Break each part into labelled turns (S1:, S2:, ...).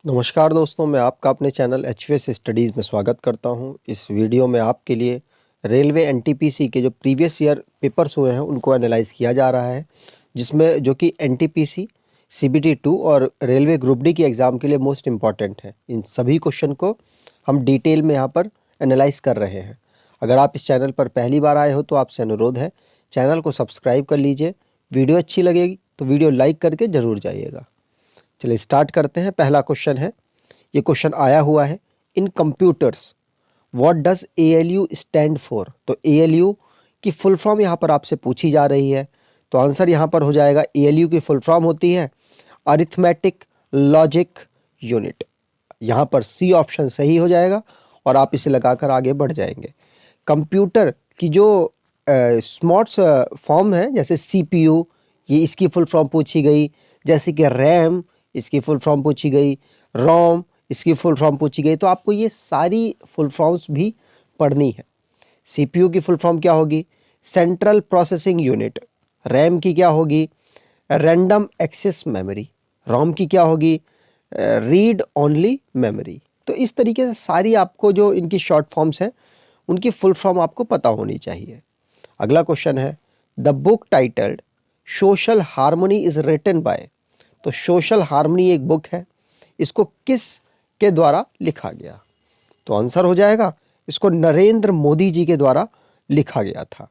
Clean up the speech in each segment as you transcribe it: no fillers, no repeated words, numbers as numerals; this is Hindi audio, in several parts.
S1: नमस्कार दोस्तों, मैं आपका अपने चैनल एचवीएस स्टडीज़ में स्वागत करता हूं। इस वीडियो में आपके लिए रेलवे एनटीपीसी के जो प्रीवियस ईयर पेपर्स हुए हैं उनको एनालाइज़ किया जा रहा है, जिसमें जो कि एनटीपीसी, सीबीटी 2 और रेलवे ग्रुप डी की एग्ज़ाम के लिए मोस्ट इम्पॉर्टेंट है। इन सभी क्वेश्चन को हम डिटेल में यहाँ पर एनालाइज़ कर रहे हैं। अगर आप इस चैनल पर पहली बार आए हो तो आपसे अनुरोध है, चैनल को सब्सक्राइब कर लीजिए। वीडियो अच्छी लगेगी तो वीडियो लाइक करके ज़रूर जाइएगा। चलिए स्टार्ट करते हैं। पहला क्वेश्चन है, ये क्वेश्चन आया हुआ है, in computers what does ALU stand for. तो एएलयू की फुल फॉर्म यहाँ पर आपसे पूछी जा रही है, तो आंसर यहाँ पर हो जाएगा एएलयू की फुल फॉर्म होती है अरिथमेटिक लॉजिक यूनिट। यहाँ पर सी ऑप्शन सही हो जाएगा और आप इसे लगाकर आगे बढ़ जाएंगे। कंप्यूटर की जो स्मार्ट फॉर्म है, जैसे सीपीयू, ये इसकी फुल फॉर्म पूछी गई, जैसे कि रैम इसकी फुल फॉर्म पूछी गई, रोम इसकी फुल फॉर्म पूछी गई। तो आपको ये सारी फुल फॉर्म्स भी पढ़नी है। सीपीयू की फुल फॉर्म क्या होगी? Central processing unit. रैम की क्या होगी? Random access memory. रोम की क्या होगी? Read only memory. तो इस तरीके से सारी आपको जो इनकी शॉर्ट फॉर्म्स हैं उनकी फुल फॉर्म आपको पता होनी चाहिए। अगला क्वेश्चन है, the book titled social harmony is written by. तो सोशल हार्मनी एक बुक है, इसको किस के द्वारा लिखा गया? तो आंसर हो जाएगा, इसको नरेंद्र मोदी जी के द्वारा लिखा गया था।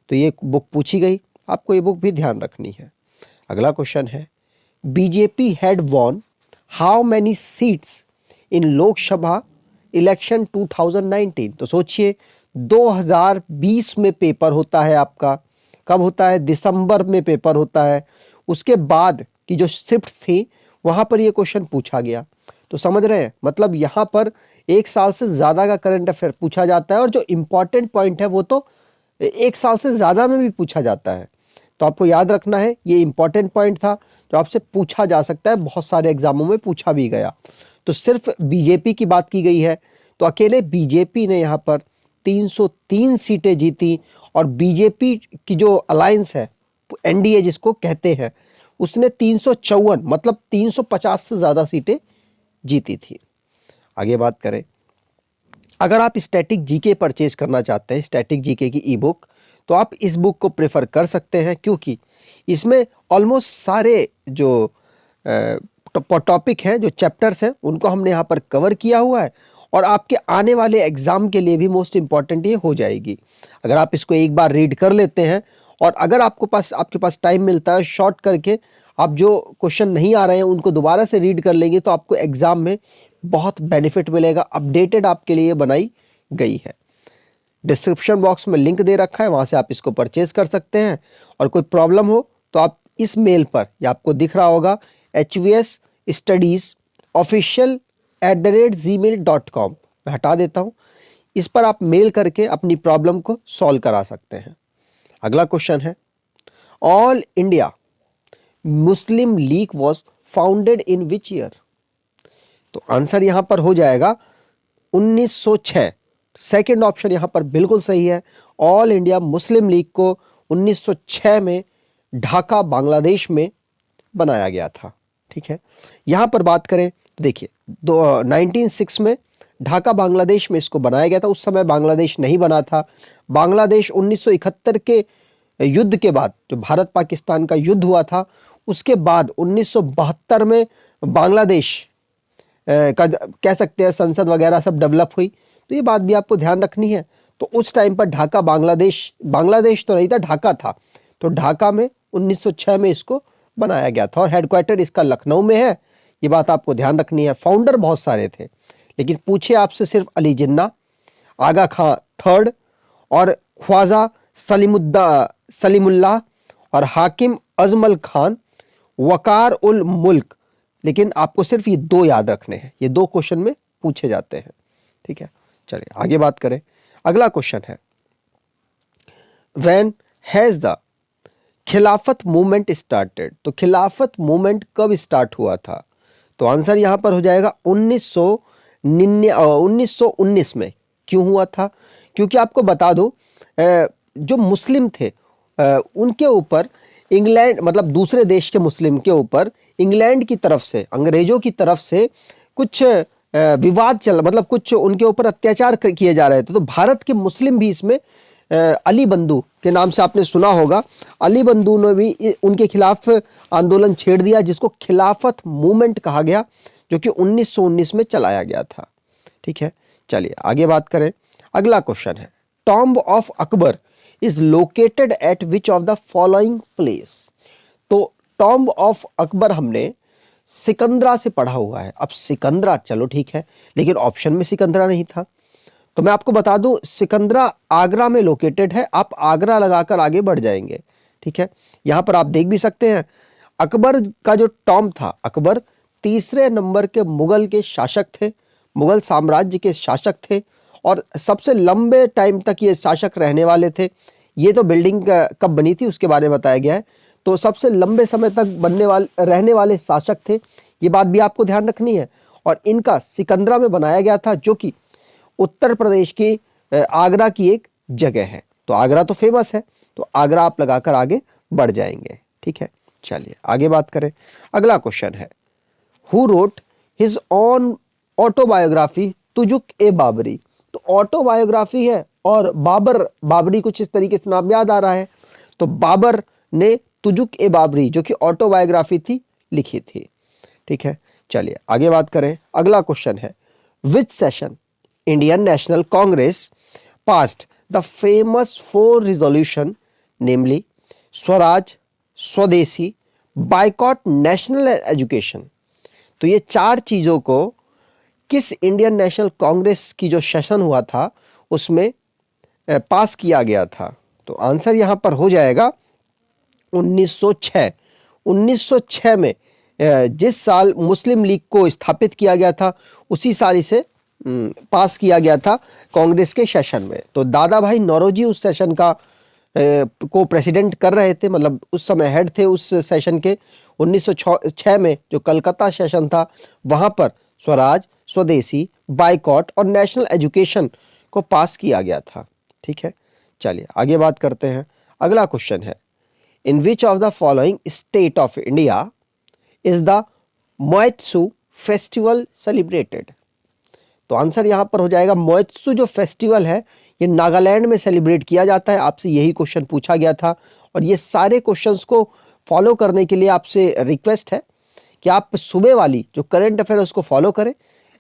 S1: तो ये बुक पूछी गई, आपको ये बुक भी ध्यान रखनी है। अगला क्वेश्चन है, BJP had won how many seats in Lok Sabha election 2019। तो सोचिए 2020 में पेपर होता है आपका, कब होता है? दिसंबर में पेपर होता है। उसके बाद की जो शिफ्ट थी वहां पर ये क्वेश्चन पूछा गया। तो समझ रहे हैं, मतलब यहां पर एक साल से ज्यादा का करंट अफेयर पूछा जाता है और जो इंपॉर्टेंट पॉइंट है वो तो एक साल से ज्यादा में भी पूछा जाता है। तो आपको याद रखना है, ये इंपॉर्टेंट पॉइंट था जो आपसे पूछा जा सकता है, बहुत सारे एग्जामों में पूछा भी गया। तो सिर्फ बीजेपी की बात की गई है, तो अकेले बीजेपी ने यहाँ पर 303 सीटें जीती और बीजेपी की जो अलायंस है, एनडीए जिसको कहते हैं, उसने 354 मतलब 350 से ज्यादा सीटें जीती थी। आगे बात करें, अगर आप स्टैटिक जीके परचेज करना चाहते हैं, स्टैटिक जीके की ई बुक, तो आप इस बुक को प्रेफर कर सकते हैं, क्योंकि इसमें ऑलमोस्ट सारे जो टॉपिक हैं, जो चैप्टर्स हैं, उनको हमने यहाँ पर कवर किया हुआ है और आपके आने वाले एग्जाम के लिए भी मोस्ट इंपॉर्टेंट ये हो जाएगी। अगर आप इसको एक बार रीड कर लेते हैं और अगर आपके पास टाइम मिलता है, शॉर्ट करके आप जो क्वेश्चन नहीं आ रहे हैं उनको दोबारा से रीड कर लेंगे, तो आपको एग्जाम में बहुत बेनिफिट मिलेगा। अपडेटेड आपके लिए बनाई गई है। डिस्क्रिप्शन बॉक्स में लिंक दे रखा है, वहां से आप इसको परचेज कर सकते हैं। और कोई प्रॉब्लम हो तो आप इस मेल पर, या आपको दिख रहा होगा hvsstudiesofficial@gmail.com, मैं हटा देता हूं, इस पर आप मेल करके अपनी प्रॉब्लम को सॉल्व करा सकते हैं। अगला क्वेश्चन है, all India Muslim league was founded in which year. तो आंसर यहां पर हो जाएगा 1906। सेकेंड ऑप्शन यहां पर बिल्कुल सही है। ऑल इंडिया मुस्लिम लीग को 1906 में ढाका बांग्लादेश में बनाया गया था। ठीक है, यहां पर बात करें तो देखिए 1906 में ढाका बांग्लादेश में इसको बनाया गया था। उस समय बांग्लादेश नहीं बना था। बांग्लादेश 1971 के युद्ध के बाद, जो भारत पाकिस्तान का युद्ध हुआ था, उसके बाद 1972 में बांग्लादेश का कह सकते हैं संसद वगैरह सब डेवलप हुई। तो ये बात भी आपको ध्यान रखनी है। तो उस टाइम पर ढाका बांग्लादेश तो नहीं था, ढाका था। तो ढाका में 1906 में इसको बनाया गया था और हेडक्वार्टर इसका लखनऊ में है। ये बात आपको ध्यान रखनी है। फाउंडर बहुत सारे थे, लेकिन पूछे आपसे सिर्फ अली जिन्ना, आगा खां थर्ड और ख्वाजा सलीमुल्लाह और हाकिम अजमल खान, वकार उल मुल्क। लेकिन आपको सिर्फ ये दो याद रखने हैं, ये दो क्वेश्चन में पूछे जाते हैं। ठीक है, चलिए आगे बात करें। अगला क्वेश्चन है, व्हेन हैज द खिलाफत मूवमेंट स्टार्टेड। तो खिलाफत मूवमेंट कब स्टार्ट हुआ था? तो आंसर यहां पर हो जाएगा 1919 में। क्यों हुआ था? क्योंकि आपको बता दो, जो मुस्लिम थे उनके ऊपर इंग्लैंड, मतलब दूसरे देश के मुस्लिम के ऊपर इंग्लैंड की तरफ से, अंग्रेजों की तरफ से कुछ विवाद चल, मतलब कुछ उनके ऊपर अत्याचार किए जा रहे थे। तो भारत के मुस्लिम भी इसमें अली बंधु के नाम से आपने सुना होगा, अली बंधु ने भी उनके खिलाफ आंदोलन छेड़ दिया, जिसको खिलाफत मूवमेंट कहा गया, जो कि 1919 में चलाया गया था। ठीक है, चलिए आगे बात करें। अगला क्वेश्चन है, tomb of Akbar is located at which of the following place. तो टॉम्ब ऑफ अकबर हमने सिकंदरा से पढ़ा हुआ है। अब सिकंदरा चलो ठीक है, लेकिन ऑप्शन में सिकंदरा नहीं था। तो मैं आपको बता दूं, सिकंदरा आगरा में लोकेटेड है। आप आगरा लगाकर आगे बढ़ जाएंगे। ठीक है, यहां पर आप देख भी सकते हैं, अकबर का जो टॉम्ब था, अकबर तीसरे नंबर के मुगल के शासक थे, मुगल साम्राज्य के शासक थे, और सबसे लंबे टाइम तक ये शासक रहने वाले थे। ये तो बिल्डिंग कब बनी थी उसके बारे में बताया गया है। तो सबसे लंबे समय तक रहने वाले शासक थे, ये बात भी आपको ध्यान रखनी है। और इनका सिकंदरा में बनाया गया था, जो कि उत्तर प्रदेश की आगरा की एक जगह है। तो आगरा तो फेमस है, तो आगरा आप लगाकर आगे बढ़ जाएंगे। ठीक है, चलिए आगे बात करें। अगला क्वेश्चन है, who wrote his own autobiography Tuzuk e Babri. तो ऑटोबायोग्राफी है और बाबरी कुछ इस तरीके से नाम याद आ रहा है। तो बाबर ने तुजुक ए बाबरी, जो कि ऑटोबायोग्राफी थी, लिखी थी। ठीक है, चलिए आगे बात करें। अगला क्वेश्चन है, which session Indian National Congress passed the famous 4 resolution, namely swaraj, swadeshi, boycott, national education. तो ये 4 चीजों को किस इंडियन नेशनल कांग्रेस की जो सेशन हुआ था उसमें पास किया गया था? तो आंसर यहां पर हो जाएगा 1906। 1906 में जिस साल मुस्लिम लीग को स्थापित किया गया था, उसी साल इसे पास किया गया था कांग्रेस के सेशन में। तो दादा भाई नौरोजी उस सेशन का को प्रेसिडेंट कर रहे थे, मतलब उस समय हेड थे उस सेशन के। 1906 में जो कलकत्ता सेशन था, वहां पर स्वराज, स्वदेशी, बाइकॉट और नेशनल एजुकेशन को पास किया गया था। ठीक है, चलिए आगे बात करते हैं। अगला क्वेश्चन है, in which of the following state of India is the Moatsu festival celebrated. तो आंसर यहां पर हो जाएगा, मोएत्सु जो फेस्टिवल है ये नागालैंड में सेलिब्रेट किया जाता है। आपसे यही क्वेश्चन पूछा गया था, और ये सारे क्वेश्चंस को फॉलो करने के लिए आपसे रिक्वेस्ट है कि आप सुबह वाली जो करंट अफेयर उसको फॉलो करें,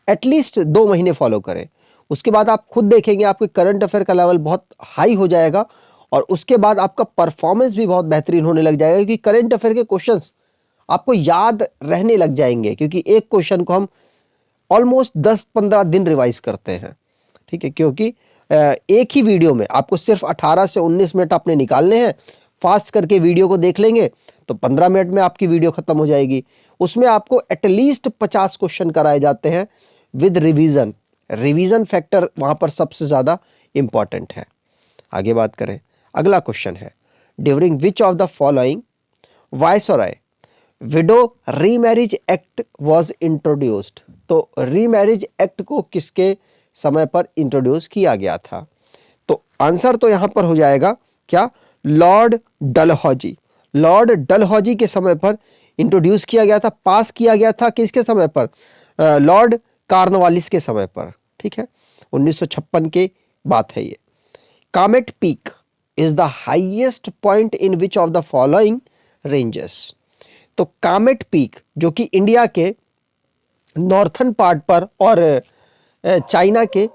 S1: एटलीस्ट 2 महीने फॉलो करें। उसके बाद आप खुद देखेंगे आपके करंट अफेयर का लेवल बहुत हाई हो जाएगा, और उसके बाद आपका परफॉर्मेंस भी बहुत बेहतरीन होने लग जाएगा, क्योंकि करंट अफेयर के क्वेश्चंस आपको याद रहने लग जाएंगे, क्योंकि एक क्वेश्चन को हम ऑलमोस्ट 10-15 दिन रिवाइज करते हैं। ठीक है, क्योंकि एक ही वीडियो में आपको सिर्फ 18 से 19 मिनट आपने निकालने हैं। फास्ट करके वीडियो को देख लेंगे तो 15 मिनट में आपकी वीडियो खत्म हो जाएगी। उसमें आपको एटलीस्ट 50 क्वेश्चन कराए जाते हैं विद रिवीजन। रिवीजन फैक्टर वहां पर सबसे ज्यादा इंपॉर्टेंट है। आगे बात करें। अगला क्वेश्चन है, during which of the following viceroy window remarriage act was introduced. तो रीमैरिज एक्ट को किसके समय पर इंट्रोड्यूस किया गया था? तो आंसर तो यहां पर हो जाएगा क्या, लॉर्ड डलहौजी। लॉर्ड डलहौजी के समय पर इंट्रोड्यूस किया गया था, पास किया गया था। किसके समय पर? लॉर्ड कार्नवालिस के समय पर। ठीक है, 1956 की बात है ये। Kamet peak is the highest point in which of the following ranges. तो कामेट पीक जो कि इंडिया के नॉर्थन पार्ट पर और चाइना के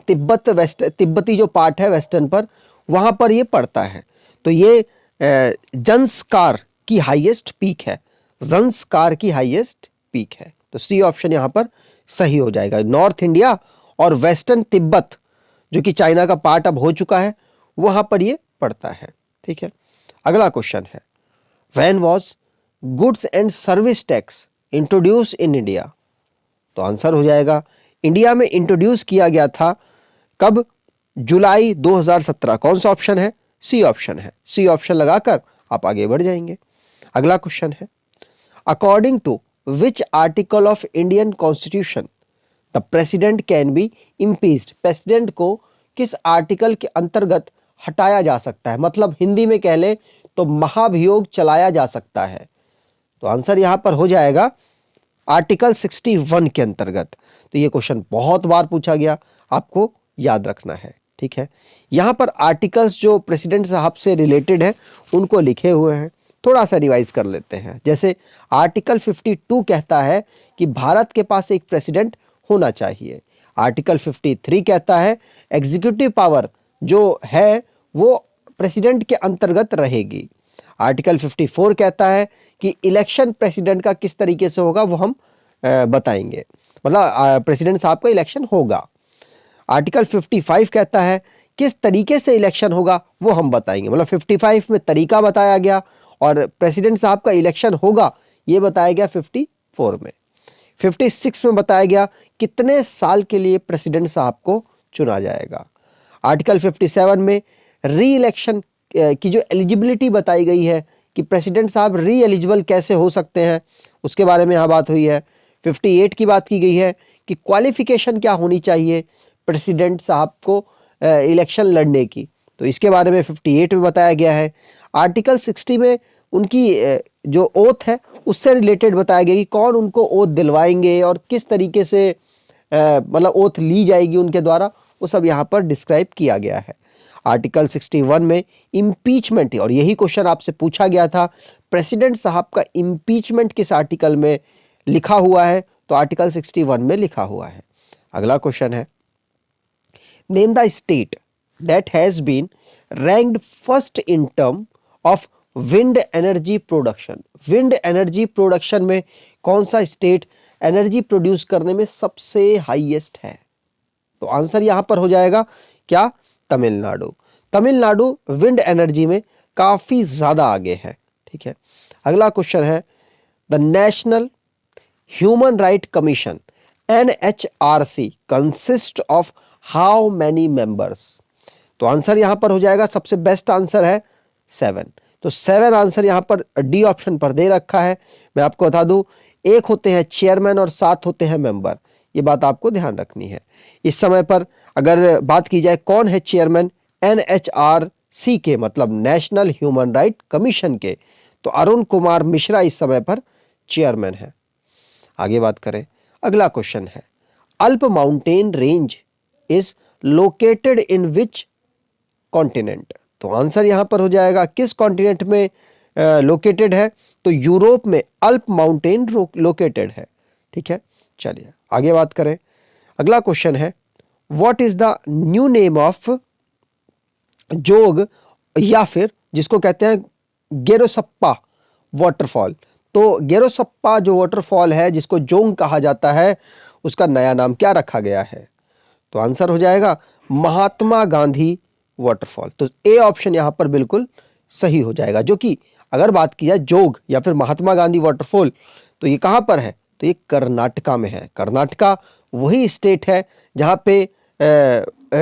S1: तिब्बती जो पार्ट है वेस्टर्न पर, वहां पर ये पड़ता है। तो ये जंस्कार की हाईएस्ट पीक है, जंस्कार की हाईएस्ट पीक है। तो सी ऑप्शन यहां पर सही हो जाएगा। नॉर्थ इंडिया और वेस्टर्न तिब्बत जो कि चाइना का पार्ट अब हो चुका है, वहां पर ये पड़ता है। ठीक है, अगला क्वेश्चन है, when was goods and service tax introduce in India. तो आंसर हो जाएगा, इंडिया में इंट्रोड्यूस किया गया था कब? जुलाई 2017। कौन सा ऑप्शन है? सी ऑप्शन है। सी ऑप्शन लगाकर आप आगे बढ़ जाएंगे। अगला क्वेश्चन है, according to which article of Indian constitution the president can be impeached. President को किस आर्टिकल के अंतर्गत हटाया जा सकता है? मतलब हिंदी में कह ले तो महाभियोग चलाया जा सकता है। तो आंसर यहां पर हो जाएगा आर्टिकल 61 के अंतर्गत। तो ये क्वेश्चन बहुत बार पूछा गया, आपको याद रखना है, ठीक है। यहाँ पर आर्टिकल्स जो प्रेसिडेंट साहब से रिलेटेड है उनको लिखे हुए हैं, थोड़ा सा रिवाइज कर लेते हैं। जैसे आर्टिकल 52 कहता है कि भारत के पास एक प्रेसिडेंट होना चाहिए। आर्टिकल 53 कहता है एग्जीक्यूटिव पावर जो है वो प्रेसिडेंट के अंतर्गत रहेगी। आर्टिकल 54 कहता है कि इलेक्शन प्रेसिडेंट का किस तरीके से होगा वो हम बताएंगे, मतलब प्रेसिडेंट साहब का इलेक्शन होगा। आर्टिकल 55 कहता है किस तरीके से इलेक्शन होगा वो हम बताएंगे, मतलब 55 में तरीका बताया गया और प्रेसिडेंट साहब का इलेक्शन होगा ये बताया गया 54 में। 56 में बताया गया कितने साल के लिए प्रेसिडेंट साहब को चुना जाएगा। आर्टिकल 57 में री इलेक्शन की जो एलिजिबिलिटी बताई गई है कि प्रेसिडेंट साहब री एलिजिबल कैसे हो सकते हैं, उसके बारे में यहाँ बात हुई है। 58 की बात की गई है कि क्वालिफिकेशन क्या होनी चाहिए प्रेसिडेंट साहब को इलेक्शन लड़ने की, तो इसके बारे में 58 में बताया गया है। आर्टिकल 60 में उनकी जो ओथ है उससे रिलेटेड बताया गया कि कौन उनको ओथ दिलवाएंगे और किस तरीके से मतलब ओथ ली जाएगी उनके द्वारा, वो सब यहाँ पर डिस्क्राइब किया गया है। आर्टिकल 61 में इम्पीचमेंट, और यही क्वेश्चन आपसे पूछा गया था, प्रेसिडेंट साहब का इम्पीचमेंट किस आर्टिकल में लिखा हुआ है, तो आर्टिकल 61 में लिखा हुआ है। अगला क्वेश्चन है name the state that has been ranked first in term of wind energy production. Wind energy production में कौन सा स्टेट एनर्जी प्रोड्यूस करने में सबसे हाईएस्ट है, तो आंसर यहां पर हो जाएगा क्या, तमिलनाडु। तमिलनाडु विंड एनर्जी में काफी ज्यादा आगे है, ठीक है। अगला क्वेश्चन है the national human right commission NHRC consist of how many members, तो आंसर यहां पर हो जाएगा, सबसे बेस्ट आंसर है 7। तो 7 आंसर यहां पर डी ऑप्शन पर दे रखा है। मैं आपको बता दूं 1 होते हैं चेयरमैन और 7 होते हैं मेंबर, ये बात आपको ध्यान रखनी है। इस समय पर अगर बात की जाए कौन है चेयरमैन NHRC के, मतलब नेशनल ह्यूमन राइट कमीशन के, तो अरुण कुमार मिश्रा इस समय पर चेयरमैन है। आगे बात करें, अगला क्वेश्चन है अल्प mountain range is located in which continent, तो आंसर यहां पर हो जाएगा किस कॉन्टिनेंट में लोकेटेड है, तो यूरोप में अल्प माउंटेन लोकेटेड है, ठीक है। चलिए आगे बात करें, अगला क्वेश्चन है what is the new name of जोग, या फिर जिसको कहते हैं गेरोसप्पा वाटरफॉल, तो गेरोसप्पा जो वाटरफॉल है जिसको जोंग कहा जाता है उसका नया नाम क्या रखा गया है, तो आंसर हो जाएगा महात्मा गांधी वाटरफॉल। तो ए ऑप्शन यहां पर बिल्कुल सही हो जाएगा, जो कि अगर बात की जाए जोग या फिर महात्मा गांधी वाटरफॉल तो ये कहां पर है, तो ये कर्नाटका में है। कर्नाटका वही स्टेट है जहां पे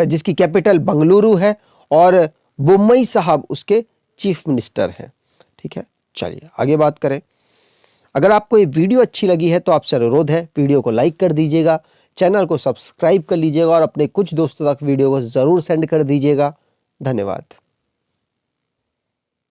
S1: जिसकी कैपिटल बंगलुरु है और बुम्मई साहब उसके चीफ मिनिस्टर हैं, ठीक है। चलिए आगे बात करें, अगर आपको ये वीडियो अच्छी लगी है तो आपसे अनुरोध है वीडियो को लाइक कर दीजिएगा, चैनल को सब्सक्राइब कर लीजिएगा और अपने कुछ दोस्तों तक वीडियो को ज़रूर सेंड कर दीजिएगा। धन्यवाद।